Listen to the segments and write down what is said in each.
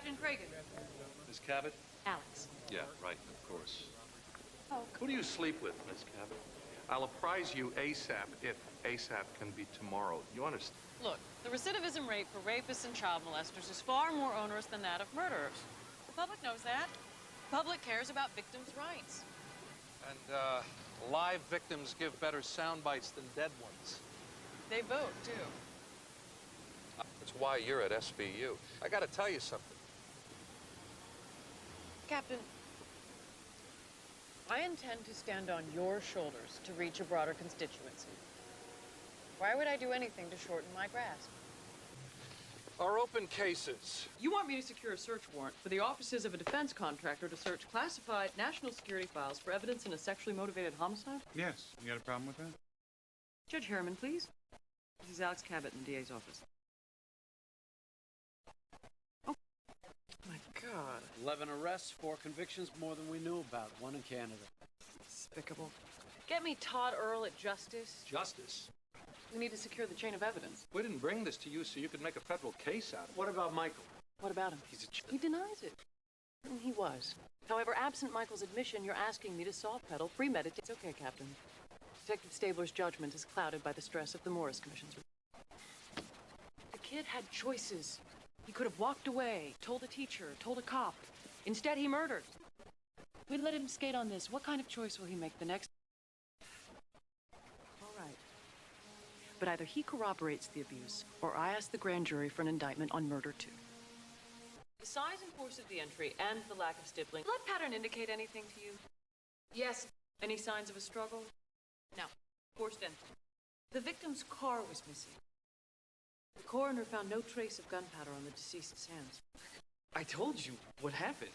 Captain Cragen. Miss Cabot? Alex. Yeah, right, of course. Oh. Who do you sleep with, Miss Cabot? I'll apprise you ASAP, if ASAP can be tomorrow. You understand? Look, the recidivism rate for rapists and child molesters is far more onerous than that of murderers. The public knows that. The public cares about victims' rights. And, live victims give better sound bites than dead ones. They vote, too. That's why you're at SVU. I gotta tell you something. Captain, I intend to stand on your shoulders to reach a broader constituency. Why would I do anything to shorten my grasp? Our open cases. You want me to secure a search warrant for the offices of a defense contractor to search classified national security files for evidence in a sexually motivated homicide? Yes. You got a problem with that? Judge Harriman, please. This is Alex Cabot in the DA's office. Oh, my God. 11 arrests, 4 convictions, more than we knew about. 1 in Canada. Despicable. Get me Todd Earl at Justice. Justice? We need to secure the chain of evidence. We didn't bring this to you so you could make a federal case out of it. What about Michael? What about him? He denies it. He was. However, absent Michael's admission, you're asking me to soft pedal, premeditate. It's okay, Captain. Detective Stabler's judgment is clouded by the stress of the Morris Commission's report. The kid had choices. He could have walked away, told a teacher, told a cop. Instead, he murdered. We let him skate on this. What kind of choice will he make the next? All right. But either he corroborates the abuse, or I ask the grand jury for an indictment on murder, too. The size and force of the entry and the lack of stippling. Does that pattern indicate anything to you? Yes. Any signs of a struggle? No. Forced entry. The victim's car was missing. The coroner found no trace of gunpowder on the deceased's hands. I told you what happened.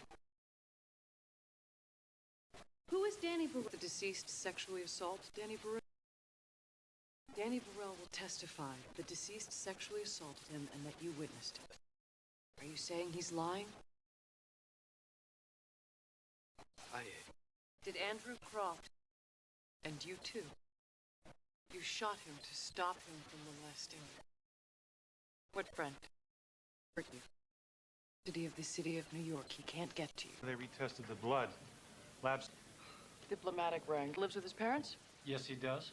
Who is Danny Burrell? The deceased sexually assaulted Danny Burrell? Danny Burrell will testify the deceased sexually assaulted him and that you witnessed it. Are you saying he's lying? Did Andrew Croft, and you too, you shot him to stop him from molesting? What friend hurt you? City of the city of New York, he can't get to you. They retested the blood. Labs. Diplomatic rank. Lives with his parents? Yes, he does.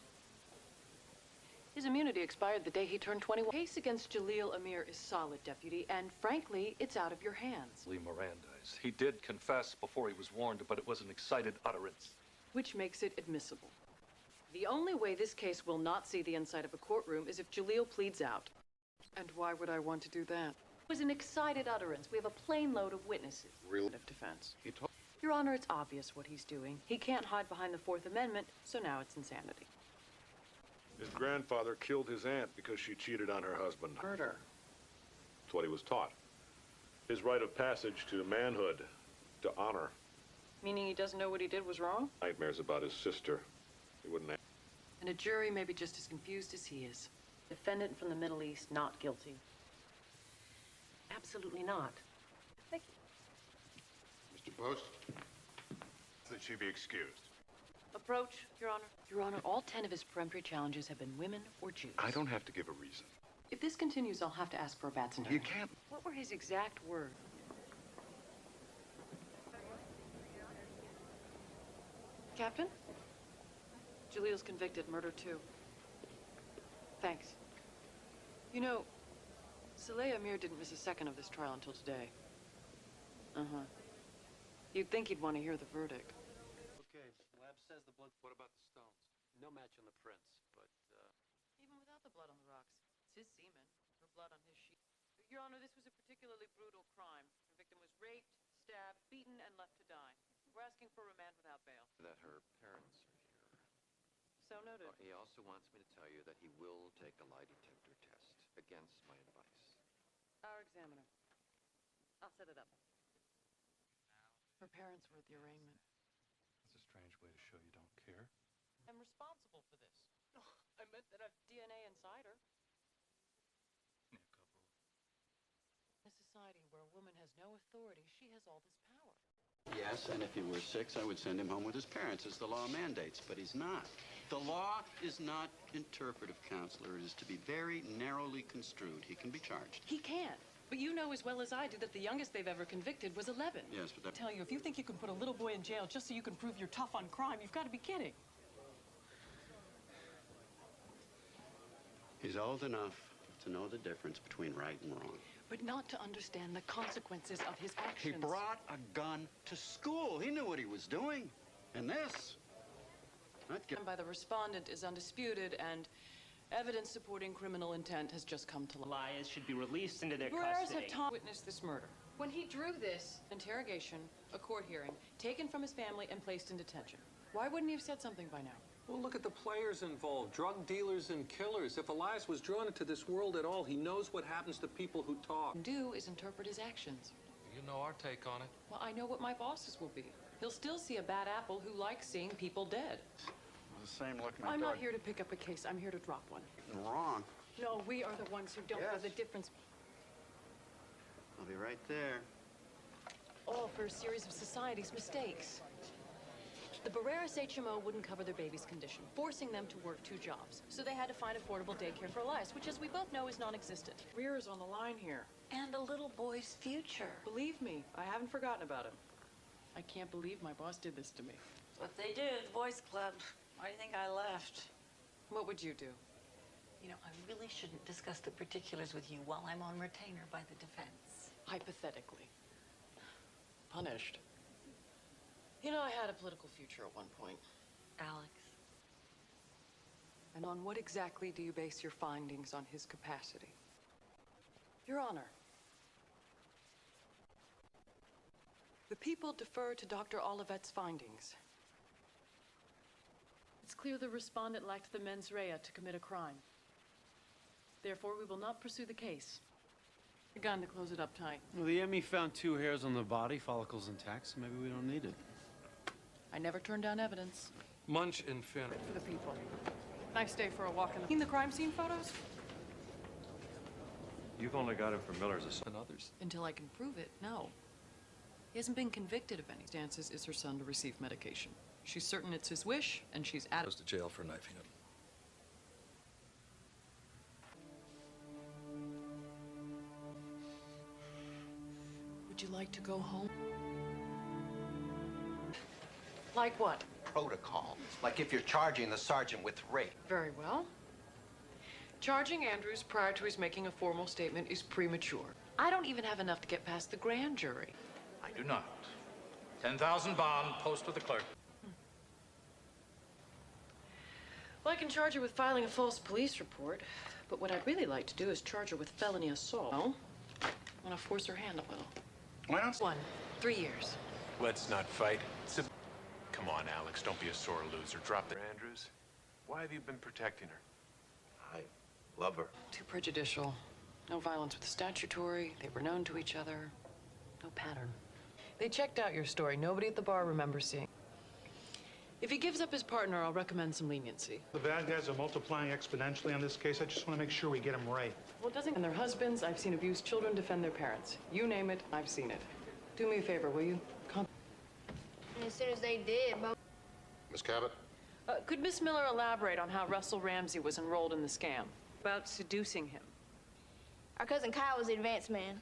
His immunity expired the day he turned 21. The case against Jaleel Amir is solid, Deputy, and frankly, it's out of your hands. Lee Mirandais. He did confess before he was warned, but it was an excited utterance. Which makes it admissible. The only way this case will not see the inside of a courtroom is if Jaleel pleads out. And why would I want to do that? It was an excited utterance. We have a plane load of witnesses. Real defense. He told. Your Honor, it's obvious what he's doing. He can't hide behind the Fourth Amendment, so now it's insanity. His grandfather killed his aunt because she cheated on her husband. Murder. That's what he was taught. His rite of passage to manhood, to honor. Meaning he doesn't know what he did was wrong? Nightmares about his sister. He wouldn't have. And a jury may be just as confused as he is. Defendant from the Middle East, not guilty. Absolutely not. Thank you. Mr. Post, that she be excused. Approach, Your Honor. Your Honor, all 10 of his peremptory challenges have been women or Jews. I don't have to give a reason. If this continues, I'll have to ask for a Batson You hearing. can't. What were his exact words? Captain? Jaleel's convicted, murder too. Thanks. You know, Saleh Amir didn't miss a second of this trial until today. Uh-huh. You'd think he'd want to hear the verdict. Okay, lab says the blood. What about the stones? No match on the prints, but, Even without the blood on the rocks, it's his semen, her blood on his sheet. Your Honor, this was a particularly brutal crime. The victim was raped, stabbed, beaten, and left to die. We're asking for remand without bail. That her parents are here. So noted. He also wants me to tell you that he will take a lie detector test against my advice. Our examiner. I'll set it up. Her parents were at the arraignment. That's a strange way to show you don't care. I'm responsible for this. I meant that I've DNA inside her. Yeah, couple. In a society where a woman has no authority, she has all this power. Yes, and if he were 6, I would send him home with his parents, as the law mandates, but he's not. The law is not interpretive, counselor. It is to be very narrowly construed. He can be charged. He can't. But you know as well as I do that the youngest they've ever convicted was 11. Yes, but that... Tell you, if you think you can put a little boy in jail just so you can prove you're tough on crime, you've got to be kidding. He's old enough to know the difference between right and wrong. But not to understand the consequences of his He actions. brought a gun to school. He knew what he was doing. And this... By the respondent is undisputed, and evidence supporting criminal intent has just come to light. Liars should be released into their Barreras custody. had Tom witnessed this murder. When he drew this interrogation, a court hearing, taken from his family and placed in detention. Why wouldn't he have said something by now? Well, look at the players involved, drug dealers and killers. If Elias was drawn into this world at all, he knows what happens to people who talk. Do is interpret his actions. You know our take on it. Well, I know what my bosses will be. He'll still see a bad apple who likes seeing people dead. The same looking I'm not here to pick up a case. I'm here to drop one. Wrong. No, we are the ones who don't know Yes. the difference. I'll be right there. All for a series of society's mistakes. The Barreras HMO wouldn't cover their baby's condition, forcing them to work 2 jobs. So they had to find affordable daycare for Elias, which, as we both know, is non-existent. Career is on the line here. And a little boy's future. Believe me, I haven't forgotten about him. I can't believe my boss did this to me. What they do at the boys' club. Why do you think I left? What would you do? You know, I really shouldn't discuss the particulars with you while I'm on retainer by the defense. Hypothetically. Punished. You know, I had a political future at one point. Alex. And on what exactly do you base your findings on his capacity? Your Honor, the people defer to Dr. Olivet's findings. It's clear the respondent lacked the mens rea to commit a crime. Therefore, we will not pursue the case. A gun to close it up tight. Well, the ME found 2 hairs on the body, follicles intact, so maybe we don't need it. I never turned down evidence. Munch and Finn. For the people. Nice day for a walk in the... Seen the crime scene photos? You've only got him for Miller's And others. Until I can prove it, no. He hasn't been convicted of any. Stances is her son to receive medication. She's certain it's his wish, and she's Goes to jail for knifing him. Would you like to go home? Like what? Protocol, like if you're charging the sergeant with rape. Very well. Charging Andrews prior to his making a formal statement is premature. I don't even have enough to get past the grand jury. I do not. 10,000 bond, post with the clerk. Well, I can charge her with filing a false police report, but what I'd really like to do is charge her with felony assault. No? I want to force her hand a little. Why not? 1, 3 years. Let's not fight. Come on, Alex, don't be a sore loser. Drop the... Andrews, why have you been protecting her? I love her. Too prejudicial. No violence with the statutory. They were known to each other. No pattern. They checked out your story. Nobody at the bar remembers seeing. If he gives up his partner, I'll recommend some leniency. The bad guys are multiplying exponentially on this case. I just want to make sure we get them right. Well, it doesn't... And their husbands, I've seen abused children defend their parents. You name it, I've seen it. Do me a favor, will you? And as soon as they did, both... Miss Cabot? Could Miss Miller elaborate on how Russell Ramsey was enrolled in the scam? About seducing him. Our cousin Kyle was the advance man.